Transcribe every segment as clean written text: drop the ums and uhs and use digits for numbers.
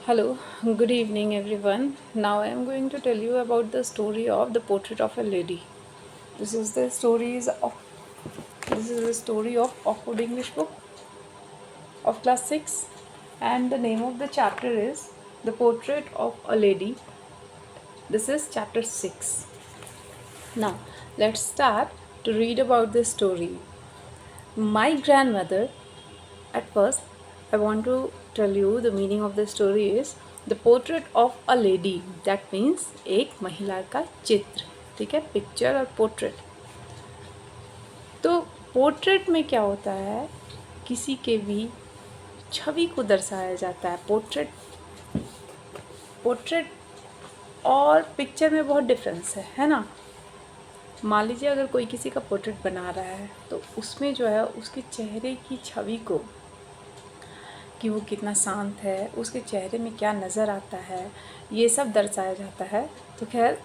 Hello, good evening everyone. Now I am going to tell you about the story of the portrait of a lady. This is the stories of this is the story of Oxford English book of class 6, and the name of the chapter is The Portrait of a Lady. This is chapter 6. Now let's start to read about the story. My grandmother, at first, I want to tell you the meaning of the story is the portrait of a lady. That means एक महिला का चित्र. ठीक है, picture और portrait. तो portrait में क्या होता है, किसी के भी छवि को दर्शाया जाता है. पोर्ट्रेट और पिक्चर में बहुत डिफरेंस है ना. मान लीजिए अगर कोई किसी का पोर्ट्रेट बना रहा है तो उसमें जो है उसके चेहरे की छवि को, कि वो कितना शांत है, उसके चेहरे में क्या नज़र आता है, ये सब दर्शाया जाता है. तो खैर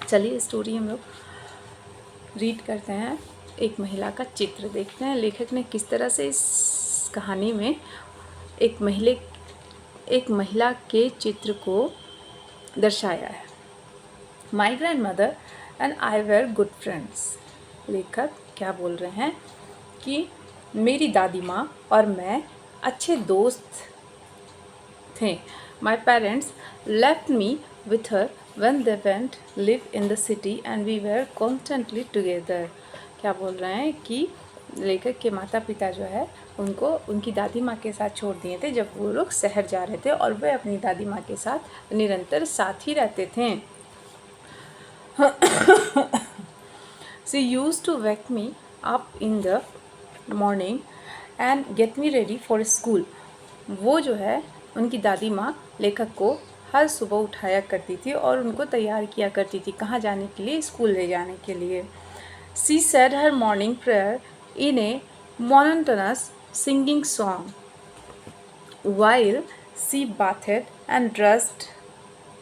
चलिए स्टोरी हम लोग रीड करते हैं. एक महिला का चित्र देखते हैं लेखक ने किस तरह से इस कहानी में एक महिला के चित्र को दर्शाया है. My grandmother and I were good friends. लेखक क्या बोल रहे हैं कि मेरी दादी माँ और मैं अच्छे दोस्त थे. My parents left me with her when they went live in the city and we were constantly together. क्या बोल रहे हैं कि लेखक के माता पिता जो है उनको उनकी दादी माँ के साथ छोड़ दिए थे जब वो लोग शहर जा रहे थे, और वे अपनी दादी माँ के साथ निरंतर साथ ही रहते थे. She used to wake me up in the morning and get me ready for school. वो जो है उनकी दादी माँ लेखक को हर सुबह उठाया करती थी और उनको तैयार किया करती थी. कहाँ जाने के लिए? स्कूल ले जाने के लिए. She said her morning prayer in a monotonous singing song while she bathed and dressed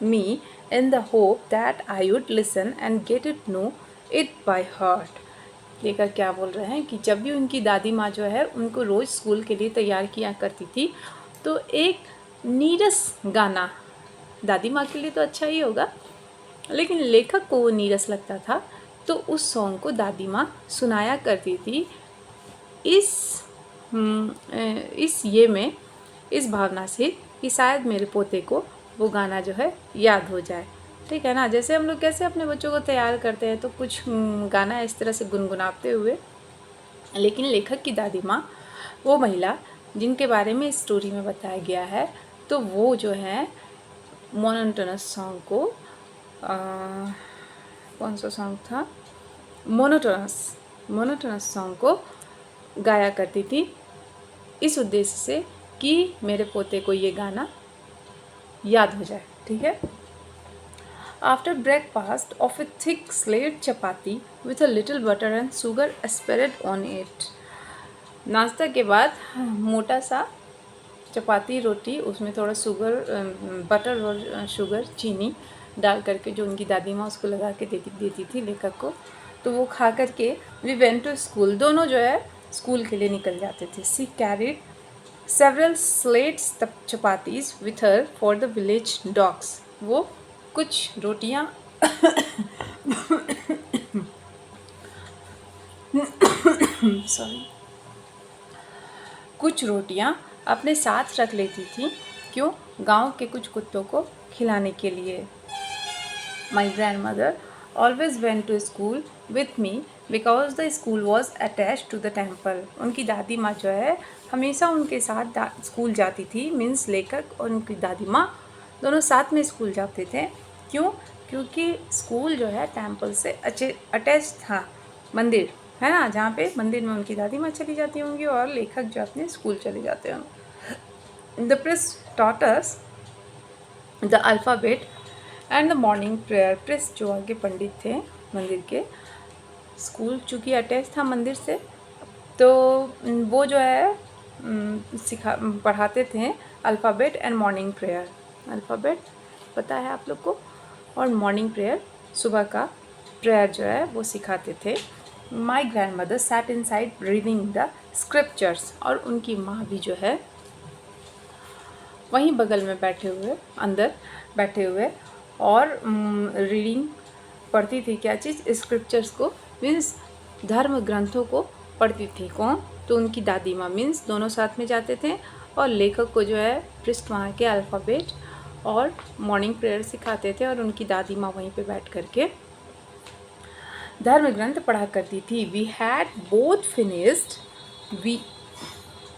me in the hope that I would listen and get to know it by heart. लेकर क्या बोल रहे हैं कि जब भी उनकी दादी माँ जो है उनको रोज़ स्कूल के लिए तैयार किया करती थी तो एक नीरस गाना, दादी माँ के लिए तो अच्छा ही होगा लेकिन लेखक को वो नीरस लगता था, तो उस सॉन्ग को दादी माँ सुनाया करती थी इस भावना से कि शायद मेरे पोते को वो गाना जो है याद हो जाए. ठीक है ना. जैसे हम लोग कैसे अपने बच्चों को तैयार करते हैं तो कुछ गाना इस तरह से गुनगुनाते हुए. लेकिन लेखक की दादी माँ, वो महिला जिनके बारे में इस स्टोरी में बताया गया है, तो वो जो है मोनोटोनस सॉन्ग को कौन सा सॉन्ग था, मोनोटोनस सॉन्ग को गाया करती थी इस उद्देश्य से कि मेरे पोते को ये गाना याद हो जाए. ठीक है. After breakfast of a thick slate chapati with a little butter and sugar spread on it. नाश्ता के बाद मोटा सा चपाती रोटी, उसमें थोड़ा बटर और शुगर चीनी डाल करके जो उनकी दादी माँ उसको लगा के देती थी लेखक को, तो वो खा करके वी वेंट टू स्कूल. दोनों जो है स्कूल के लिए निकल जाते थे. She carried several stale chapatis with her for the village dogs. वो कुछ रोटियाँ कुछ रोटियाँ अपने साथ रख लेती थी. क्यों? गांव के कुछ कुत्तों को खिलाने के लिए. My grandmother always went to school with me because the school was attach to the temple. उनकी दादी माँ जो है हमेशा उनके साथ स्कूल जाती थी. मीन्स लेखक और उनकी दादी माँ दोनों साथ में स्कूल जाते थे. क्यों? क्योंकि स्कूल जो है टेम्पल से अटैच था. मंदिर है ना, जहाँ पे मंदिर में उनकी दादी माँ चली जाती होंगी और लेखक जो अपने स्कूल चले जाते होंगे. The press taught us the alphabet and the morning prayer. Press जो आगे पंडित थे मंदिर के, स्कूल चूँकि अटैच था मंदिर से, तो वो जो है पढ़ाते थे alphabet and morning prayer. Alphabet पता है आप लोग को, और मॉर्निंग प्रेयर सुबह का प्रेयर जो है वो सिखाते थे. My grand mother sat in side reading the scriptures. और उनकी माँ भी जो है वहीं बगल में बैठे हुए, अंदर बैठे हुए, और रीडिंग पढ़ती थी। क्या चीज़? स्क्रिप्चर्स को, मीन्स धर्म ग्रंथों को पढ़ती थी। कौन? तो उनकी दादी माँ। मीन्स दोनों साथ में जाते थे और लेखक को जो है पृष्ठ वहाँ के अल्फ़ाबेट और मॉर्निंग प्रेयर सिखाते थे, और उनकी दादी माँ वहीं पे बैठ करके धर्म ग्रंथ पढ़ा करती थी। We had both finished, we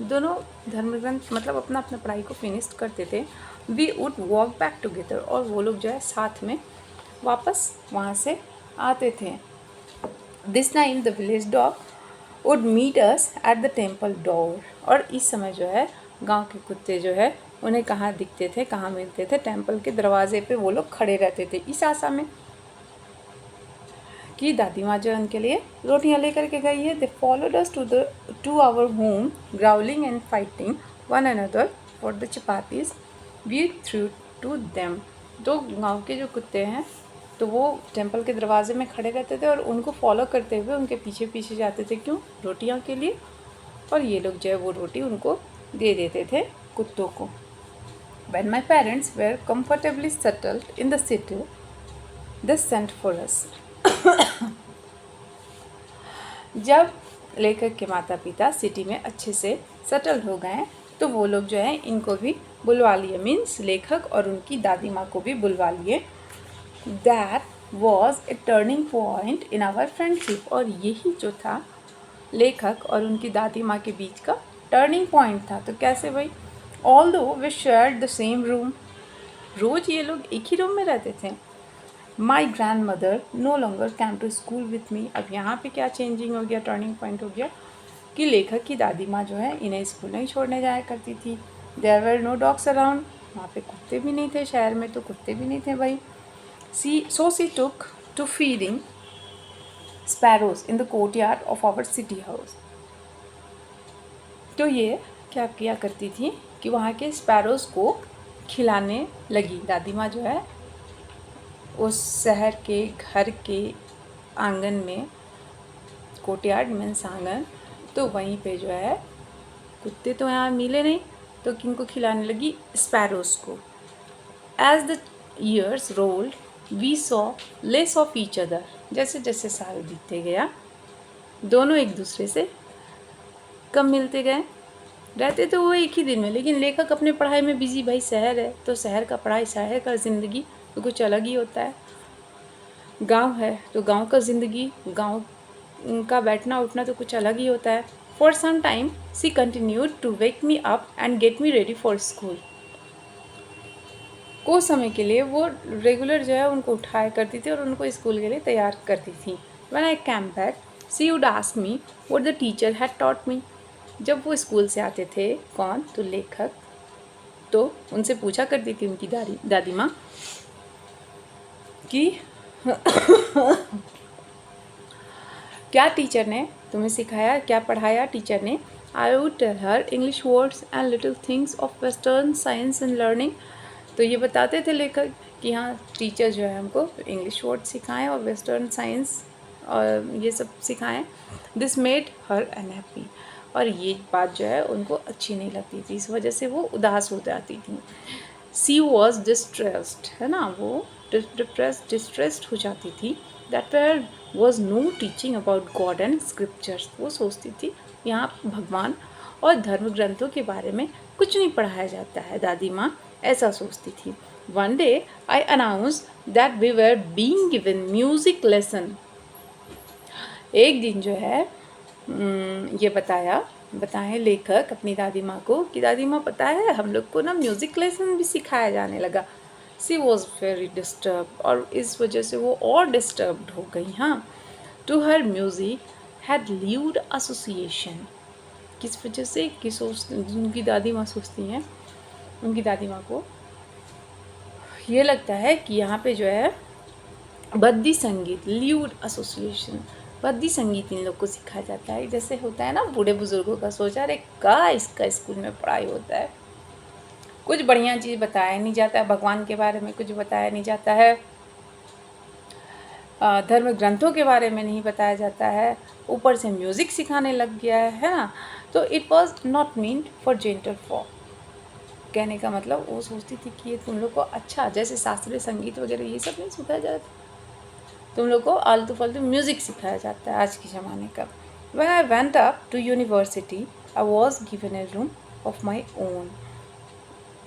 दोनों धर्म ग्रंथ मतलब अपना अपना पढ़ाई को फिनिश करते थे। We would walk back together, और वो लोग जो है साथ में वापस वहाँ से आते थे। This time the village dog would meet us at the temple door, और इस समय जो है गांव के कुत्ते जो है उन्हें कहाँ दिखते थे, कहाँ मिलते थे? टेम्पल के दरवाजे पे वो लोग खड़े रहते थे, इस आशा में कि दादी माँ जो है उनके लिए रोटियां लेकर के गई है। They followed us to our home growling and fighting one another for the chapatis we threw to them. तो गांव के जो कुत्ते हैं तो वो टेम्पल के दरवाजे में खड़े रहते थे और उनको फॉलो करते हुए उनके पीछे पीछे जाते थे। क्यों? रोटियां के लिए। और ये लोग जो है वो रोटी उनको दे देते थे, कुत्तों को। When my parents were comfortably settled in the city, they sent for us. जब लेखक के माता पिता सिटी में अच्छे से सेटल हो गए तो वो लोग जो है इनको भी बुलवा लिए, मीन्स लेखक और उनकी दादी माँ को भी बुलवा लिए। That was a turning point in our friendship, और यही जो था लेखक और उनकी दादी माँ के बीच का टर्निंग पॉइंट था। तो कैसे भाई? Although we shared the same room, रोज ये लोग एक ही रूम में रहते थे। My grandmother no longer came to school with me. अब यहाँ पे क्या चेंजिंग हो गया, टर्निंग पॉइंट हो गया कि लेखक की दादी माँ जो है इन्हें स्कूल नहीं छोड़ने जाया करती थी। There were no dogs around, वहाँ पे कुत्ते भी नहीं थे, शहर में तो कुत्ते भी नहीं थे भाई। She took to feeding sparrows in the courtyard of our city house. तो ये क्या किया करती थी कि वहाँ के स्पैरोज को खिलाने लगी। दादी माँ जो है उस शहर के घर के आंगन में, कोर्टयार्ड मीन्स आंगन, तो वहीं पे जो है कुत्ते तो यहाँ मिले नहीं तो किनको खिलाने लगी? स्पैरोज को। As the years rolled we saw less of each other. जैसे जैसे साल बीतते गया दोनों एक दूसरे से कम मिलते गए। रहते तो वो एक ही दिन में, लेकिन लेखक अपने पढ़ाई में बिजी। भाई शहर है तो शहर का पढ़ाई, शहर का ज़िंदगी तो कुछ अलग ही होता है। गांव है तो गांव का ज़िंदगी, गांव का बैठना उठना तो कुछ अलग ही होता है। For some time she continued to wake me up and get me ready for school. कुछ समय के लिए वो रेगुलर जो है उनको उठाया करती थी और उनको स्कूल के लिए तैयार करती थी। When I came back she would ask me what the teacher had taught me. जब वो स्कूल से आते थे, कौन? तो लेखक, तो उनसे पूछा करती थी उनकी दादी माँ कि क्या टीचर ने तुम्हें सिखाया, क्या पढ़ाया टीचर ने। I would tell her English words and little things of western science and learning. तो ये बताते थे लेखक कि हाँ टीचर जो है हमको इंग्लिश वर्ड सिखाएं और वेस्टर्न साइंस और ये सब सिखाएं। दिस मेड हर अनहैप्पी, और ये बात जो है उनको अच्छी नहीं लगती थी, इस वजह से वो उदास हो जाती थी। सी वॉज डिस्ट्रेस्ड, है ना, वो डिस्ट्रेस्ड हो जाती थी। That there was no teaching about God and scriptures. वो सोचती थी यहाँ भगवान और धर्म ग्रंथों के बारे में कुछ नहीं पढ़ाया जाता है, दादी माँ ऐसा सोचती थी। One day I announce that we were being given music lesson. एक दिन जो है ये बताएं लेखक अपनी दादी माँ को कि दादी माँ पता है हम लोग को ना म्यूज़िक लेसन भी सिखाया जाने लगा। सी वॉज वेरी डिस्टर्ब, और इस वजह से वो और डिस्टर्ब्ड हो गई। हाँ, to her music had lewd association. किस वजह से? कि उनकी दादी माँ सोचती हैं, उनकी दादी माँ को ये लगता है कि यहाँ पे जो है बद्दी संगीत, ल्यूड एसोसिएशन, बद्दी संगीत इन लोग को सिखाया जाता है। जैसे होता है ना बूढ़े बुजुर्गों का सोच, अरे का इसका स्कूल में पढ़ाई होता है, कुछ बढ़िया चीज़ बताया नहीं जाता है, भगवान के बारे में कुछ बताया नहीं जाता है, धर्म ग्रंथों के बारे में नहीं बताया जाता है, ऊपर से म्यूज़िक सिखाने लग गया है ना। तो it was not meant for gentle folk. कहने का मतलब वो सोचती थी कि ये तुम लोग को अच्छा, जैसे शास्त्रीय संगीत वगैरह ये सब नहीं सिखाया जाता, तुम लोग को आलतू फालतू म्यूज़िक सिखाया जाता है आज के ज़माने का। When I went up to university, I was given a room of my own.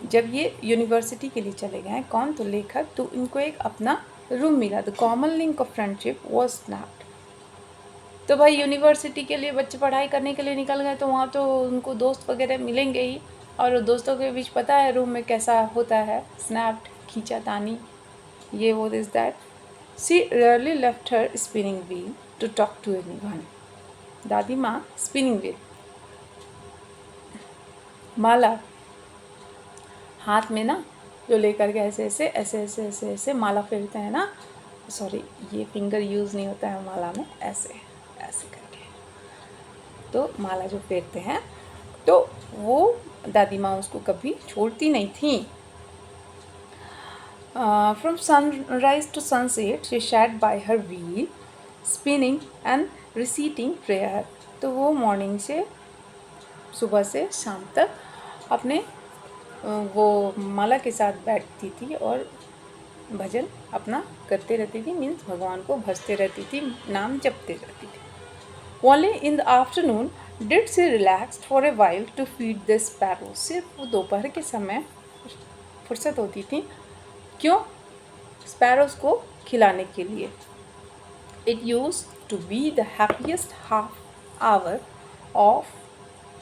जब ये यूनिवर्सिटी के लिए चले गए कौन, तो लेखक, तो इनको एक अपना रूम मिला। The common link of friendship was snapped. तो भाई यूनिवर्सिटी के लिए बच्चे पढ़ाई करने के लिए निकल गए, तो वहाँ तो उनको दोस्त वगैरह मिलेंगे ही, और दोस्तों के बीच पता है रूम में कैसा होता है, स्नैप्ड, खींचातानी, ये वो this that. She rarely left her spinning wheel to talk to anyone. दादी माँ स्पिनिंग व्हील, माला हाथ में ना जो लेकर के ऐसे ऐसे ऐसे ऐसे ऐसे ऐसे माला फेरते हैं ना, सॉरी ये फिंगर यूज़ नहीं होता है माला में, ऐसे ऐसे करके तो माला जो फेरते हैं, तो वो दादी माँ उसको कभी छोड़ती नहीं थी। From sunrise to sunset she sat by her wheel spinning and reciting prayer. तो वो मॉर्निंग से सुबह से शाम तक अपने वो माला के साथ बैठती थी और भजन अपना करते रहती थी, मीन्स भगवान को भजते रहती थी, नाम जपते रहती थी। Only in the afternoon did she relax for a while to feed the sparrows. सिर्फ वो दोपहर के समय फुर्सत होती थी, क्यों, स्पैरोज को खिलाने के लिए। It used to be the happiest half hour of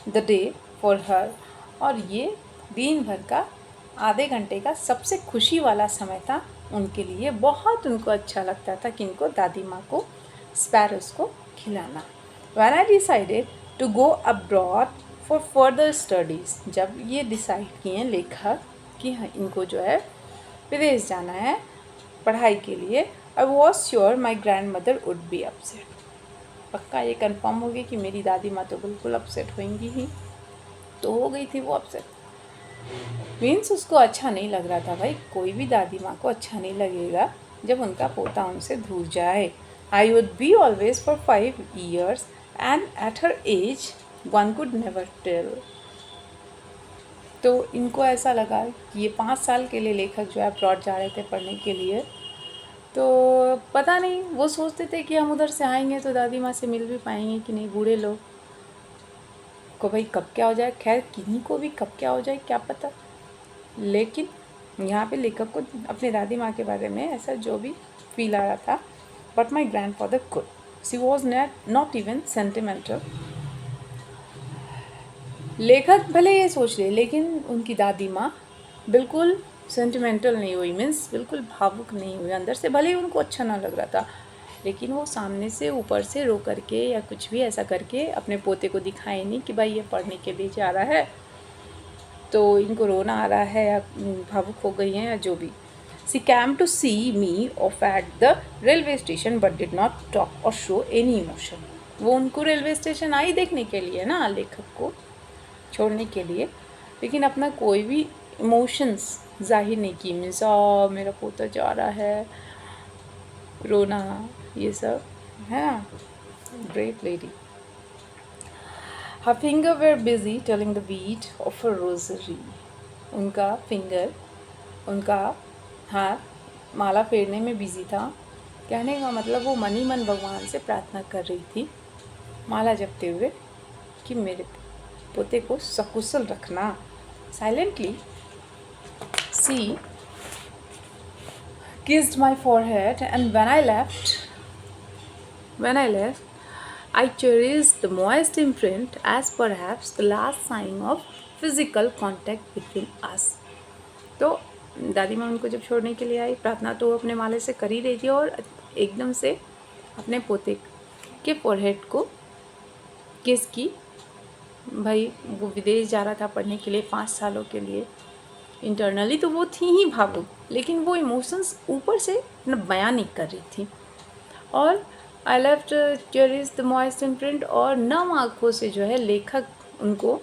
the day for her. और ये दिन भर का आधे घंटे का सबसे खुशी वाला समय था उनके लिए। बहुत उनको अच्छा लगता था कि इनको, दादी माँ को, स्पैरोज को खिलाना। When I decided to go abroad for further studies, जब ये डिसाइड किए लेखक कि इनको जो है विदेश जाना है पढ़ाई के लिए, I was sure my grandmother would be upset. पक्का ये कंफर्म हो गई कि मेरी दादी माँ तो बिल्कुल अपसेट होंगी ही। तो हो गई थी वो अपसेट, मीन्स उसको अच्छा नहीं लग रहा था। भाई कोई भी दादी माँ को अच्छा नहीं लगेगा जब उनका पोता उनसे दूर जाए। I would be always for 5 years and at her age one could never tell. तो इनको ऐसा लगा कि ये 5 साल के लिए लेखक जो है अब्रॉड जा रहे थे पढ़ने के लिए, तो पता नहीं वो सोचते थे कि हम उधर से आएंगे तो दादी माँ से मिल भी पाएंगे कि नहीं, बूढ़े लोग को भाई कब क्या हो जाए, खैर किन्हीं को भी कब क्या हो जाए क्या पता। लेकिन यहाँ पे लेखक को अपनी दादी माँ के बारे में ऐसा जो भी फील आ रहा था, but my grand father could, she was not even sentimental. लेखक भले ये सोच ले, लेकिन उनकी दादी माँ बिल्कुल सेंटिमेंटल नहीं हुई, मीन्स बिल्कुल भावुक नहीं हुई। अंदर से भले ही उनको अच्छा ना लग रहा था, लेकिन वो सामने से ऊपर से रो करके या कुछ भी ऐसा करके अपने पोते को दिखाए नहीं कि भाई ये पढ़ने के लिए जा रहा है तो इनको रोना आ रहा है या भावुक हो गई हैं या जो भी। She came to see me off at the railway station but did not talk or show any emotion. वो उनको रेलवे स्टेशन आई देखने के लिए ना, लेखक को छोड़ने के लिए, लेकिन अपना कोई भी इमोशंस जाहिर नहीं की। मीन्स मेरा पोता जा रहा है, रोना, ये सब है ना। Great lady. Her finger were busy telling the beat of a rosary. उनका फिंगर, उनका हाथ माला फेरने में बिजी था। कहने का मतलब वो मन ही मन भगवान से प्रार्थना कर रही थी माला जपते हुए कि मेरे पोते को सकुशल रखना। Silently, she kissed my forehead and when I left, I cherished the moist imprint as perhaps the last sign of physical contact between us. तो दादी माँ उनको जब छोड़ने के लिए आई, प्रार्थना तो वो अपने माले से कर ही रही थी और एकदम से अपने पोते के फोरहेड को किस की। भाई वो विदेश जा रहा था पढ़ने के लिए 5 सालों के लिए। इंटरनली तो वो थी ही भावुक, लेकिन वो इमोशंस ऊपर से न बयान नहीं कर रही थी। और I left cherish the moist imprint, और नम आँखों से जो है लेखक उनको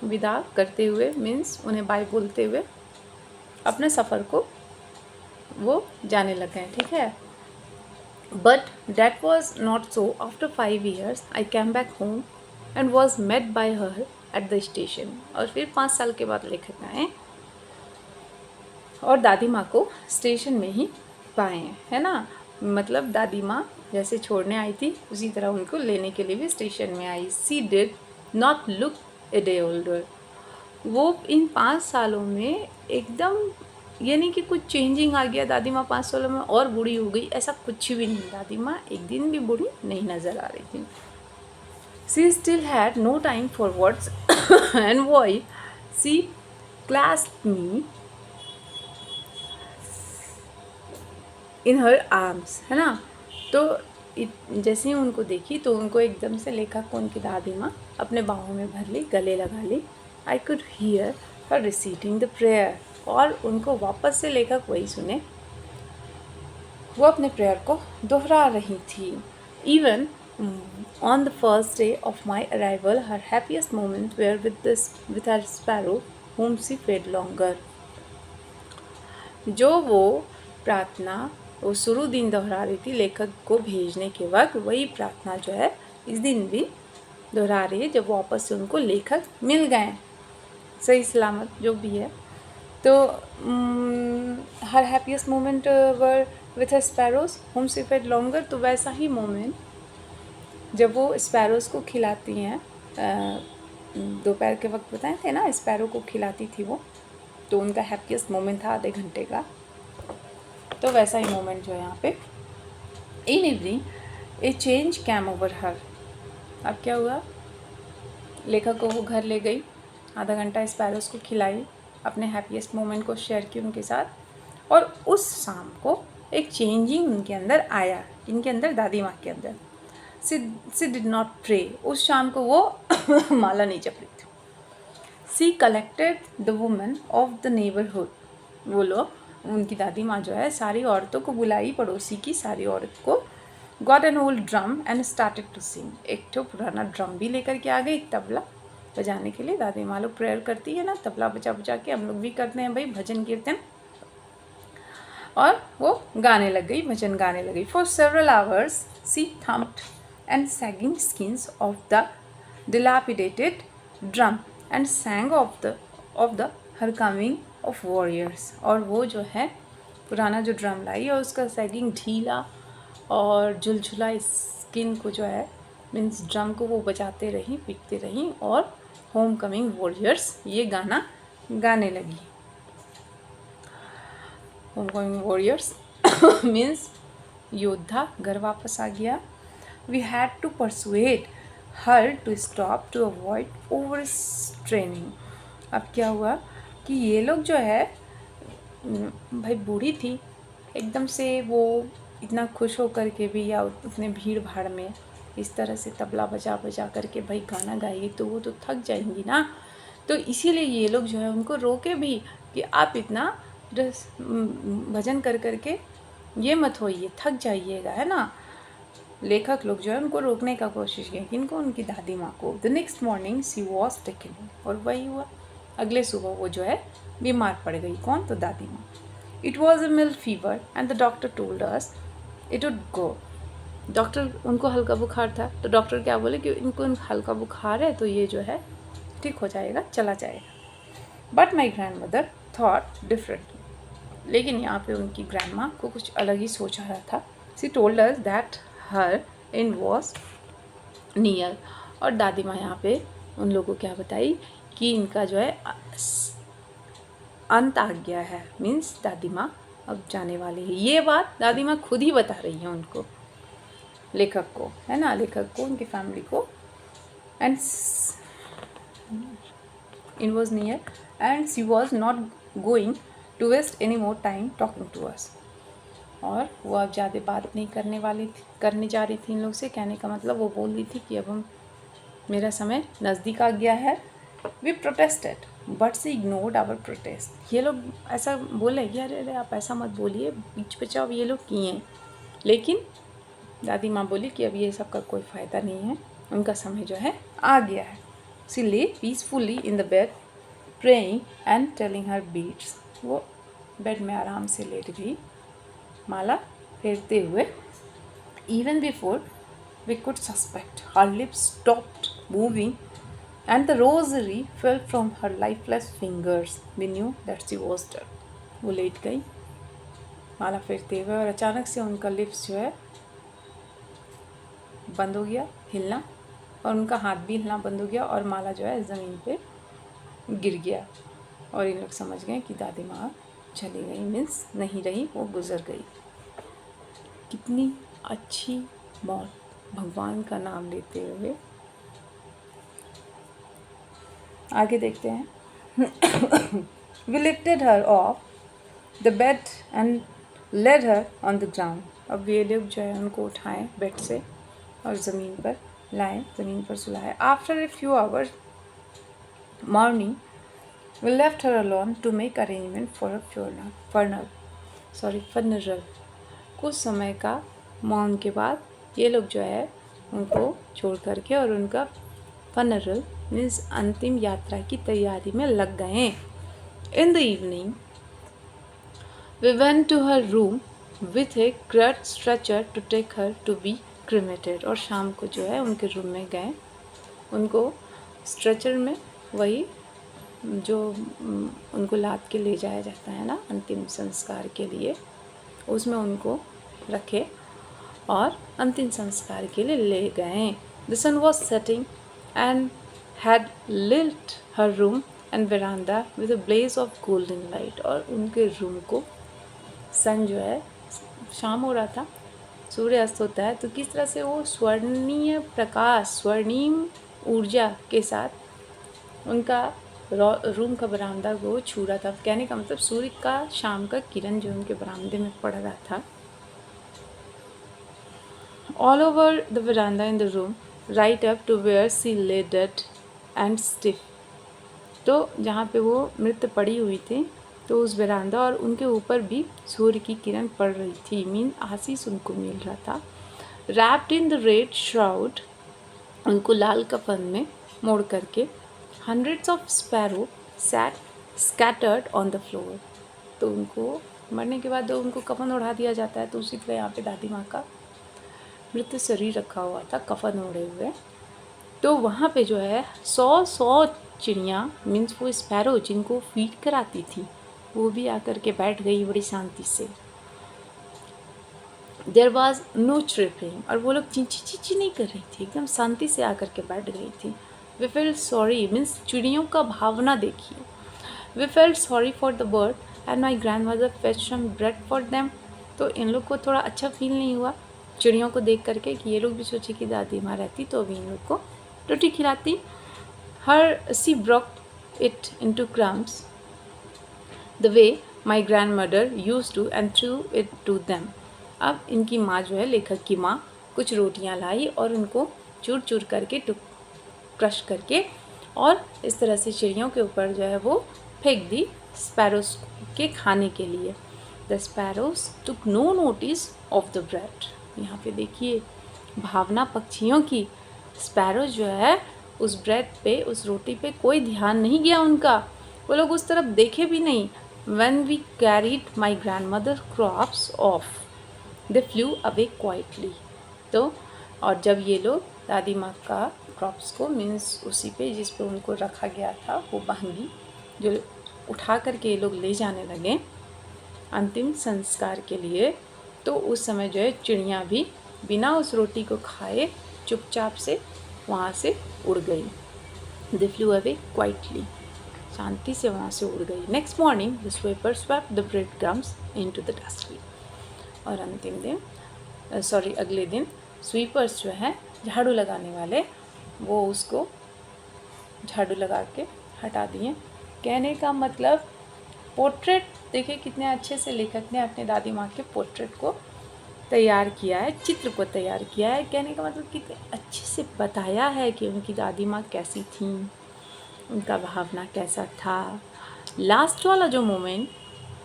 विदा करते हुए, मीन्स उन्हें बाय बोलते हुए अपने सफ़र को वो जाने लगे हैं, ठीक है। But that was not so. After 5 years I came back home and was met by her at the station. और फिर 5 साल के बाद लेखक आए और दादी माँ को स्टेशन में ही पाए हैं, है ना। मतलब दादी माँ जैसे छोड़ने आई थी उसी तरह उनको लेने के लिए भी स्टेशन में आई। She did not look a day older. वो इन 5 सालों में एकदम, ये नहीं कि कुछ चेंजिंग आ गया, दादी माँ 5 सालों में और बूढ़ी हो गई, ऐसा कुछ भी नहीं। दादी माँ एक दिन भी बूढ़ी नहीं नज़र आ रही थी। She still had no time for words and voice. She clasped me in her arms, है ना। तो जैसे ही उनको देखी तो उनको एकदम से लेखक को उनकी दादी माँ अपने बाहों में भर ली, गले लगा ली। I could hear her reciting the prayer. और उनको वापस से लेखक वही सुने, वो अपने प्रेयर को दोहरा रही थी। Even on the first day of my arrival her happiest moment were with her sparrow whom she fed longer। जो वो प्रार्थना वो शुरू दिन दोहरा रही थी लेखक को भेजने के वक्त, वही प्रार्थना जो है इस दिन भी दोहरा रही है जब वापस से उनको लेखक मिल गए सही सलामत जो भी है। तो her happiest moment were with sparrows home she fed longer. तो वैसा ही मोमेंट जब वो स्पैरोज को खिलाती हैं, दोपहर के वक्त बताए थे ना, स्पैरो को खिलाती थी वो, तो उनका हैप्पीएस्ट मोमेंट था आधे घंटे का। तो वैसा ही मोमेंट जो है यहाँ पे। In evening a change came over her. अब क्या हुआ, लेखक को वो घर ले गई, आधा घंटा स्पैरोस को खिलाई, अपने हैप्पीएस्ट मोमेंट को शेयर की उनके साथ, और उस शाम को एक चेंजिंग उनके अंदर आया, इनके अंदर, दादी माँ के अंदर। She did not pray. उस शाम को वो माला नहीं जप रही थी। She collected the women of the neighbourhood. वो लोग, उनकी दादी माँ जो है, सारी औरतों को बुलाई, पड़ोसी की सारी औरत को। Got an old drum and started to sing. एक तो पुराना ड्रम भी लेकर के आ गई, तबला बजाने के लिए। दादी माँ लोग प्रेयर करती है ना, तबला बजा बजा के, हम लोग भी करते हैं भाई भजन कीर्तन। और वो गाने लग गई, भजन गाने लगी। For several hours she thumped and sagging skins of the dilapidated drum and sang of the her coming of warriors. और वो जो है पुराना जो ड्रम लाई और उसका सैगिंग ढीला और झुलझुला स्किन को जो है, मीन्स ड्रम को वो बजाते रही, पीटते रही, और होम कमिंग वॉरियर्स ये गाना गाने लगी। होम कमिंग वॉरियर्स मीन्स योद्धा घर वापस आ गया। We had to persuade her to stop to avoid over straining. अब क्या हुआ कि ये लोग जो है, भाई बूढ़ी थी एकदम से, वो इतना खुश होकर के भी, या उतने भीड़ भाड़ में इस तरह से तबला बजा बजा करके भाई गाना गाएगी तो वो तो थक जाएंगी ना। तो इसीलिए ये लोग जो है उनको रोके भी कि आप इतना भजन कर करके ये मत होइए, थक जाइएगा, है ना। लेखक लोग जो है उनको रोकने का कोशिश किया, किनको, उनकी दादी माँ को। The next morning she was taken. और वही हुआ, अगले सुबह वो जो है बीमार पड़ गई। कौन? तो दादी माँ। It was a mild fever and the doctor told us it would go. Doctor, उनको हल्का बुखार था, तो डॉक्टर क्या बोले कि इनको हल्का बुखार है तो ये जो है ठीक हो जाएगा, चला जाएगा। But my grand mother thought differently. लेकिन यहाँ पे उनकी ग्रैंड माँ को कुछ अलग ही सोच आ रहा था। सी told us that her and was near. और दादी माँ यहाँ पे उन लोगों को क्या बताई कि इनका जो है अंत आ गया है, मीन्स दादी माँ अब जाने वाली है। ये बात दादी माँ खुद ही बता रही है उनको, लेखक को, है ना, लेखक को, उनकी फैमिली को। And it was near and she was not going to waste any more time talking to us। और वो अब ज़्यादा बात नहीं करने जा रही थी इन लोग से। कहने का मतलब वो बोल रही थी कि अब मेरा समय नज़दीक आ गया है। We protested but she ignored our protest. ये लोग ऐसा बोले कि अरे अरे आप ऐसा मत बोलिए, बीच बचाव ये लोग किए हैं। लेकिन दादी माँ बोली कि अब ये सब का कोई फ़ायदा नहीं है, उनका समय जो है आ गया है। She lay peacefully in the bed praying and telling her beads. वो बेड में आराम से लेट गई, माला फेरते हुए। Even before we could suspect her lips stopped moving and the rosary fell from her lifeless fingers. We knew that she was dead. वो लेट गई माला फेरते हुए और अचानक से उनका लिप्स जो है बंद हो गया हिलना और उनका हाथ भी हिलना बंद हो गया और माला जो है ज़मीन पे गिर गया और इन लोग समझ गए कि दादी माँ चली गई, मीन्स नहीं रही, वो गुज़र गई। कितनी अच्छी मौत, भगवान का नाम लेते हुए। आगे देखते हैं। We lifted her off the bed and laid her on the ground. अब ये लोग जो है उनको उठाएं बेड से और ज़मीन पर लाएं, ज़मीन पर सुलाएं। After a few hours morning, we left her alone to make arrangement for a funeral. कुछ समय का मौन के बाद ये लोग जो है उनको छोड़ करके और उनका फनरल मीन्स अंतिम यात्रा की तैयारी में लग गए। In the evening we went to her room with a great stretcher to take her to be cremated. और शाम को जो है उनके रूम में गए, उनको स्ट्रेचर में, वही जो उनको लाद के ले जाया जाता है ना अंतिम संस्कार के लिए, उसमें उनको रखे और अंतिम संस्कार के लिए ले गए। The sun was setting and had lit her room and veranda with a blaze of golden light. और उनके रूम को सन जो है, शाम हो रहा था, सूर्य अस्त होता है, तो किस तरह से वो स्वर्णीय प्रकाश, स्वर्णिम ऊर्जा के साथ उनका रूम का बरामदा को छू रहा था। कहने का मतलब सूर्य का शाम का किरण जो उनके बरामदे में पड़ रहा था। All over the veranda in the room, right up to where she lay dead and stiff. तो जहाँ पे वो मृत पड़ी हुई थी, तो उस वरांदा और उनके ऊपर भी सूर्य की किरण पड़ रही थी, मीन आशीष उनको मिल रहा था। Wrapped in the red shroud, उनको लाल कफन में मोड़ करके, hundreds of sparrow sat scattered on the floor. तो उनको मरने के बाद उनको कफन उड़ा दिया जाता है, तो उसी तरह यहाँ पे दादी माँ का मृत शरीर रखा हुआ था कफन ओढ़े हुए। तो वहाँ पे जो है 100 चिड़ियाँ, मीन्स वो स्पैरो जिनको फीड कराती थी, वो भी आकर के बैठ गई बड़ी शांति से। देयर वॉज नो ट्रिपिंग, और वो लोग चींची चींची नहीं कर रही थी, एकदम शांति से आकर के बैठ गई थी। वी फेल्ट सॉरी, मीन्स चिड़ियों का भावना देखिए। We felt sorry for the bird and my grandmother fetch some bread for them. तो इन लोग को थोड़ा अच्छा फील नहीं हुआ चिड़ियों को देख करके कि ये लोग भी सोचे कि दादी माँ रहती तो अभी इन लोग को रोटी खिलाती। हर she broke it into crumbs the way my grandmother used to and threw it to them. अब इनकी माँ जो है, लेखक की माँ, कुछ रोटियाँ लाई और उनको चूर चूर करके क्रश करके और इस तरह से चिड़ियों के ऊपर जो है वो फेंक दी स्पैरोस के खाने के लिए। The sparrows took no notice of the bread. यहाँ पे देखिए भावना पक्षियों की। स्पैरो जो है उस ब्रेड पे, उस रोटी पे कोई ध्यान नहीं गया उनका, वो लोग उस तरफ देखे भी नहीं। When we carried my grandmother crops off, they flew away quietly. तो और जब ये लोग दादी माँ का क्रॉप्स को, मीन्स उसी पे जिस पे उनको रखा गया था, वो बहंगी जो उठा करके ये लोग ले जाने लगे अंतिम संस्कार के लिए, तो उस समय जो है चिड़ियाँ भी बिना उस रोटी को खाए चुपचाप से वहाँ से उड़ गई। दे फ्लू अवे क्वाइटली, शांति से वहाँ से उड़ गई। Next morning the sweeper swept the bread crumbs into the dustbin. और अंतिम दिन, अगले दिन स्वीपर्स जो हैं, झाड़ू लगाने वाले, वो उसको झाड़ू लगा के हटा दिए। कहने का मतलब पोर्ट्रेट देखिए कितने अच्छे से लेखक ने अपने दादी माँ के पोर्ट्रेट को तैयार किया है, चित्र को तैयार किया है। कहने का मतलब कितने अच्छे से बताया है कि उनकी दादी माँ कैसी थी, उनका भावना कैसा था। लास्ट वाला जो मोमेंट,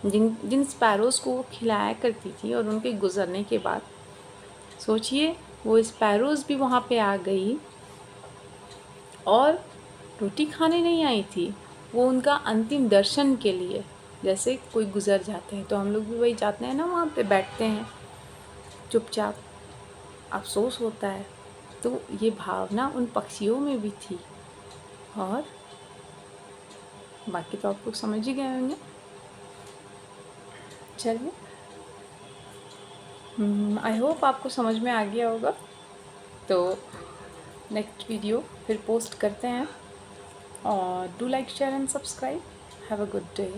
जिन स्पैरोज़ को वो खिलाया करती थी और उनके गुज़रने के बाद सोचिए वो स्पैरोज़ भी वहाँ पे आ गई और रोटी खाने नहीं आई थी, वो उनका अंतिम दर्शन के लिए। जैसे कोई गुज़र जाते हैं तो हम लोग भी वही जाते हैं ना, वहाँ पे बैठते हैं चुपचाप, अफसोस होता है। तो ये भावना उन पक्षियों में भी थी और बाकी तो आप लोग समझ ही गए होंगे। चलिए, आई होप आपको समझ में आ गया होगा। तो नेक्स्ट वीडियो फिर पोस्ट करते हैं, और do like, share and subscribe. Have a good day.